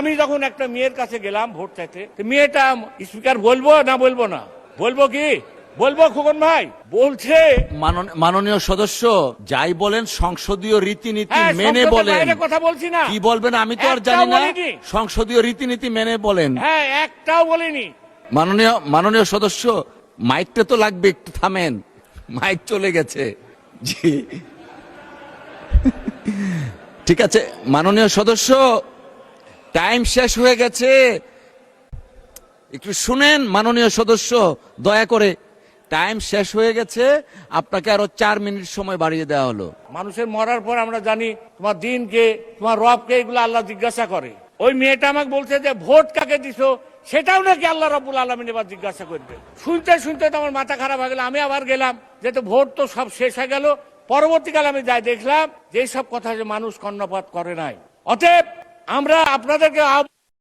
আমি যখন একটা মেয়ের কাছে গেলাম ভোট চাইতে, মেয়েটা স্পিকার বলবো না বলবো না, বলবো কি বলবো খোকন ভাই বলছে মাননীয় সদস্য যাই বলেন সংসদীয় রীতিনীতি হ্যাঁ, মেনে সংসদের বলেন। বাইরে কথা বলছি না। কি বলবেন আমি তো আর একটাও জানি না, বলিনি। সংসদীয় রীতিনীতি মেনে বলেন। হ্যাঁ, একটাও বলিনি। মাননীয় সদস্য মাইকটা তো লাগবে, একটু থামেন, মাইক চলে গেছে। জি ঠিক আছে মাননীয় সদস্য, টাইম শেষ হয়ে গেছে, একটু শুনেন মাননীয় সদস্য দয়া করে। টাইম শেষ হয়ে গেছে, আপনাকে আরো 4 মিনিট সময় বাড়িয়ে দেওয়া হলো। মানুষের মরার পর আমরা জানি তোমার দিনকে তোমার রবকে এগুলো আল্লাহ জিজ্ঞাসা করে। ওই মেয়েটা আমাকে বলছে যে ভোট কাকে দিছো সেটাও নাকি আল্লাহ রাব্বুল আলামিন এবার জিজ্ঞাসা করবে। শুনতে শুনতে তো আমার মাথা খারাপ হয়ে গেল। আমি আবার গেলাম, যেহেতু ভোট তো সব শেষ হয়ে গেল। পরবর্তীকালে আমি যাই দেখলাম যে সব কথা যে মানুষ কর্ণপাত করে নাই। অতএব আমরা আপনাদেরকে